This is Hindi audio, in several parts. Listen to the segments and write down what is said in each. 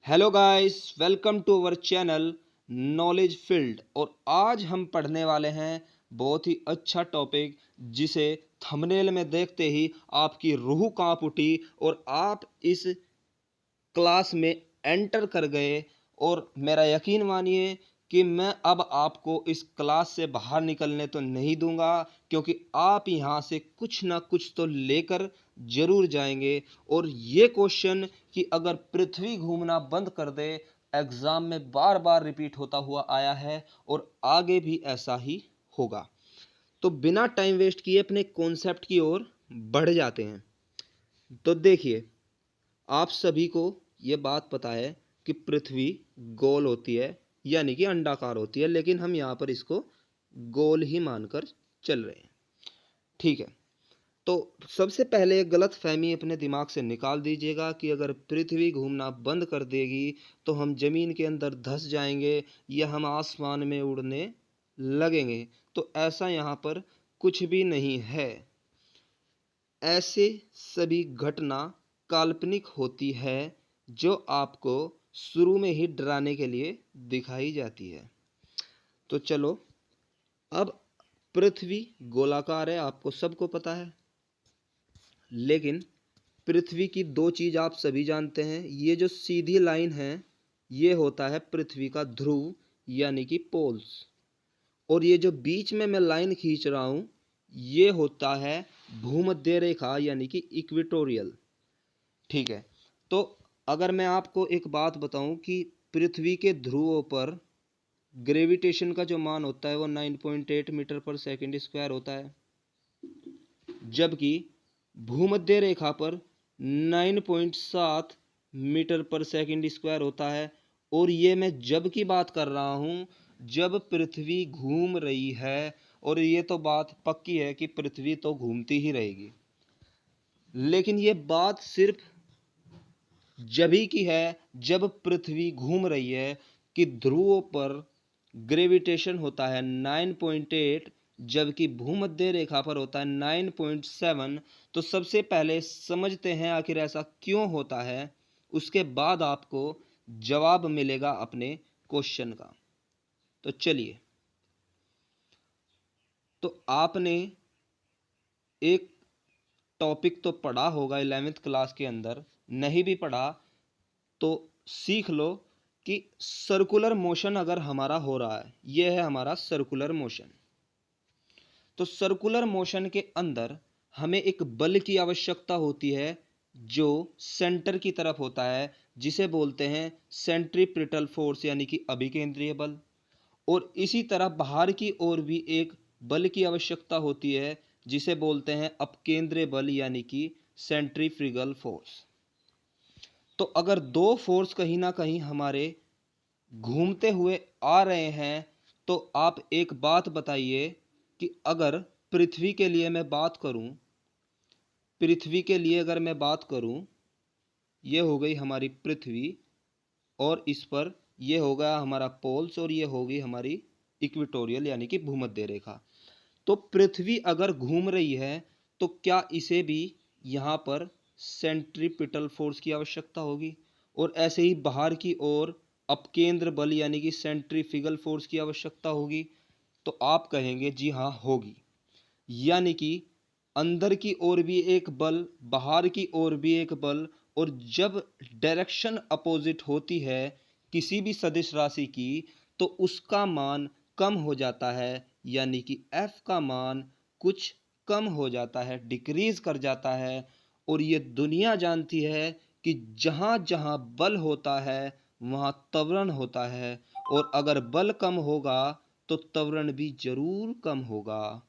Hello guys, welcome to our channel knowledge field. और आज हम पढ़ने वाले हैं बहुत ही अच्छा टॉपिक, जिसे थंबनेल में देखते ही आपकी रूह कांप उठी और आप इस क्लास में एंटर कर गए। और मेरा यकीन मानिए कि मैं अब आपको इस क्लास से बाहर निकलने तो नहीं दूंगा, क्योंकि आप यहाँ से कुछ ना कुछ तो लेकर जरूर जाएंगे। और ये क्वेश्चन कि अगर पृथ्वी घूमना बंद कर दे, एग्जाम में बार बार रिपीट होता हुआ आया है और आगे भी ऐसा ही होगा। तो बिना टाइम वेस्ट किए अपने कॉन्सेप्ट की ओर बढ़ जाते हैं। तो देखिए, आप सभी को ये बात पता है कि पृथ्वी गोल होती है, यानी कि अंडाकार होती है, लेकिन हम यहाँ पर इसको गोल ही मानकर चल रहे हैं। ठीक है। तो सबसे पहले एक गलत फहमी अपने दिमाग से निकाल दीजिएगा कि अगर पृथ्वी घूमना बंद कर देगी तो हम जमीन के अंदर धंस जाएंगे या हम आसमान में उड़ने लगेंगे। तो ऐसा यहाँ पर कुछ भी नहीं है। ऐसे सभी घटना काल्पनिक होती है, जो आपको शुरू में ही डराने के लिए दिखाई जाती है। तो चलो, अब पृथ्वी गोलाकार है, आपको सबको पता है। लेकिन पृथ्वी की दो चीज आप सभी जानते हैं। ये जो सीधी लाइन है, ये होता है पृथ्वी का ध्रुव, यानी कि पोल्स। और ये जो बीच में मैं लाइन खींच रहा हूं, ये होता है भूमध्य रेखा, यानी कि इक्वेटोरियल। ठीक है। तो अगर मैं आपको एक बात बताऊं कि पृथ्वी के ध्रुवों पर ग्रेविटेशन का जो मान होता है वो 9.8 मीटर पर सेकंड स्क्वायर होता है, जबकि भूमध्य रेखा पर 9.7 मीटर पर सेकंड स्क्वायर होता है। और ये मैं जब की बात कर रहा हूं, जब पृथ्वी घूम रही है। और ये तो बात पक्की है कि पृथ्वी तो घूमती ही रहेगी, लेकिन ये बात सिर्फ जभी की है जब पृथ्वी घूम रही है कि ध्रुवों पर ग्रेविटेशन होता है 9.8, जबकि भूमध्य रेखा पर होता है 9.7। तो सबसे पहले समझते हैं आखिर ऐसा क्यों होता है, उसके बाद आपको जवाब मिलेगा अपने क्वेश्चन का। तो चलिए, तो आपने एक टॉपिक तो पढ़ा होगा 11वीं क्लास के अंदर, नहीं भी पढ़ा तो सीख लो कि सर्कुलर मोशन अगर हमारा हो रहा है, यह है हमारा सर्कुलर मोशन। तो सर्कुलर मोशन के अंदर हमें एक बल की आवश्यकता होती है, जो सेंटर की तरफ होता है, जिसे बोलते हैं सेंट्रीपिटल फोर्स, यानी कि अभिकेंद्रीय बल। और इसी तरह बाहर की ओर भी एक बल की आवश्यकता होती है, जिसे बोलते हैं अपकेंद्रीय बल, यानी कि सेंट्रीफ्यूगल फोर्स। तो अगर दो फोर्स कहीं ना कहीं हमारे घूमते हुए आ रहे हैं, तो आप एक बात बताइए कि अगर पृथ्वी के लिए मैं बात करूं, पृथ्वी के लिए अगर मैं बात करूं, ये हो गई हमारी पृथ्वी, और इस पर ये हो गया हमारा पोल्स, और ये होगी हमारी इक्वेटोरियल, यानी कि भूमध्य रेखा। तो पृथ्वी अगर घूम रही है, तो क्या इसे भी यहाँ पर सेंट्रीपिटल फोर्स की आवश्यकता होगी, और ऐसे ही बाहर की ओर अपकेंद्र बल, यानी कि सेंट्रीफ्यूगल फोर्स की आवश्यकता होगी। तो आप कहेंगे जी हाँ होगी। यानी कि अंदर की ओर भी एक बल, बाहर की ओर भी एक बल। और जब डायरेक्शन अपोजिट होती है किसी भी सदिश राशि की, तो उसका मान कम हो जाता है, यानी कि f का मान कुछ कम हो जाता है, डिक्रीज कर जाता है। और ये दुनिया जानती है कि जहाँ जहाँ बल होता है वहाँ त्वरण होता है, और अगर बल कम होगा तो त्वरण भी जरूर कम होगा।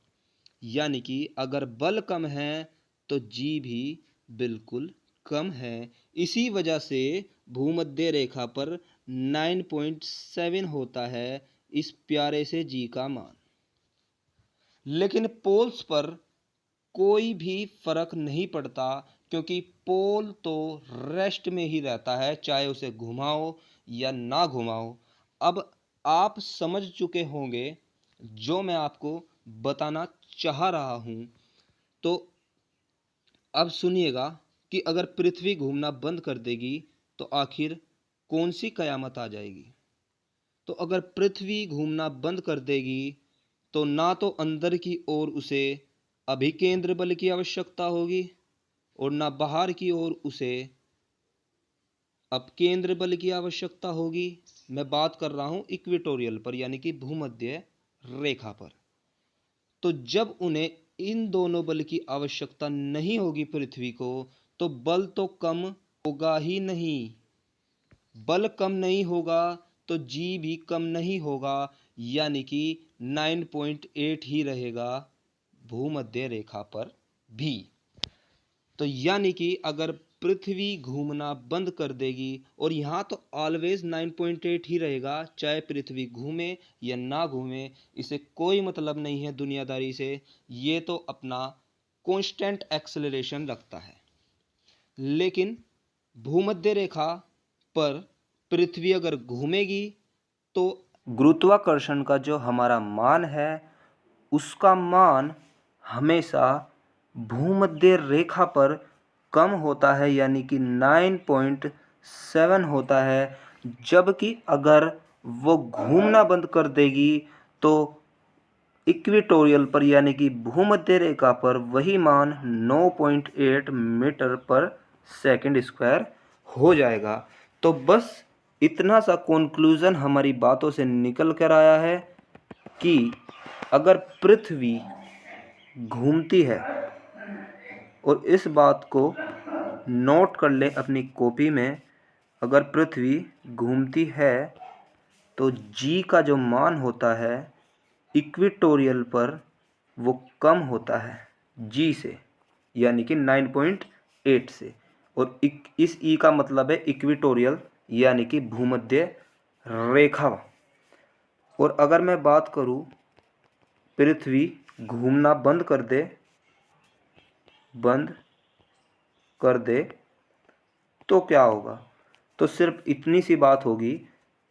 यानी कि अगर बल कम है तो जी भी बिल्कुल कम है। इसी वजह से भूमध्य रेखा पर 9.7 होता है इस प्यारे से जी का मान। लेकिन पोल्स पर कोई भी फर्क नहीं पड़ता, क्योंकि पोल तो रेस्ट में ही रहता है, चाहे उसे घुमाओ या ना घुमाओ। अब आप समझ चुके होंगे जो मैं आपको बताना चाह रहा हूं। तो अब सुनिएगा कि अगर पृथ्वी घूमना बंद कर देगी तो आखिर कौन सी कयामत आ जाएगी। तो अगर पृथ्वी घूमना बंद कर देगी तो ना तो अंदर की ओर उसे अभिकेंद्र बल की आवश्यकता होगी और ना बाहर की ओर उसे अपकेंद्र बल की आवश्यकता होगी। मैं बात कर रहा हूं इक्वेटोरियल पर यानी कि भूमध्य रेखा पर। तो जब उन्हें इन दोनों बल की आवश्यकता नहीं होगी पृथ्वी को, तो बल तो कम होगा ही नहीं। बल कम नहीं होगा तो जी भी कम नहीं होगा, यानी कि 9.8 ही रहेगा भूमध्य रेखा पर भी। तो यानी कि अगर पृथ्वी घूमना बंद कर देगी, और यहाँ तो ऑलवेज 9.8 ही रहेगा, चाहे पृथ्वी घूमे या ना घूमे, इसे कोई मतलब नहीं है दुनियादारी से। ये तो अपना कांस्टेंट एक्सेलरेशन रखता है। लेकिन भूमध्य रेखा पर पृथ्वी अगर घूमेगी तो गुरुत्वाकर्षण का जो हमारा मान है उसका मान हमेशा भूमध्य रेखा पर कम होता है, यानी कि 9.7 होता है। जबकि अगर वो घूमना बंद कर देगी तो इक्वेटोरियल पर यानी कि भूमध्य रेखा पर वही मान 9.8 मीटर पर सेकंड स्क्वायर हो जाएगा। तो बस इतना सा कंक्लूजन हमारी बातों से निकल कर आया है कि अगर पृथ्वी घूमती है, और इस बात को नोट कर ले अपनी कॉपी में, अगर पृथ्वी घूमती है तो जी का जो मान होता है इक्वेटोरियल पर वो कम होता है जी से, यानी कि 9.8 से। और इस ई का मतलब है इक्वेटोरियल यानी कि भूमध्य रेखा। और अगर मैं बात करूं पृथ्वी घूमना बंद कर दे तो क्या होगा, तो सिर्फ इतनी सी बात होगी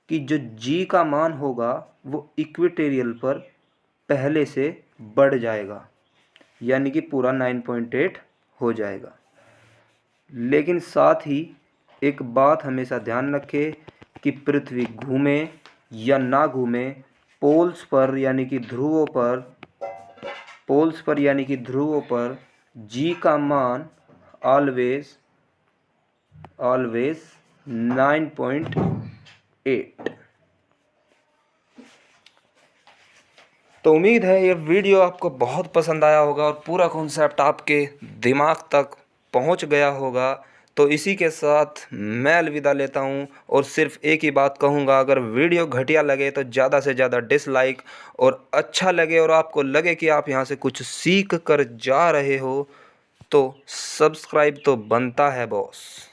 कि जो जी का मान होगा वो इक्वेटोरियल पर पहले से बढ़ जाएगा, यानी कि पूरा 9.8 हो जाएगा। लेकिन साथ ही एक बात हमेशा ध्यान रखें कि पृथ्वी घूमे या ना घूमे, पोल्स पर यानी कि ध्रुवों पर जी का मान ऑलवेज 9.8। तो उम्मीद है ये वीडियो आपको बहुत पसंद आया होगा और पूरा कॉन्सेप्ट आपके दिमाग तक पहुंच गया होगा। तो इसी के साथ मैं अलविदा लेता हूं और सिर्फ एक ही बात कहूंगा, अगर वीडियो घटिया लगे तो ज़्यादा से ज़्यादा डिसलाइक, और अच्छा लगे और आपको लगे कि आप यहां से कुछ सीख कर जा रहे हो तो सब्सक्राइब तो बनता है बॉस।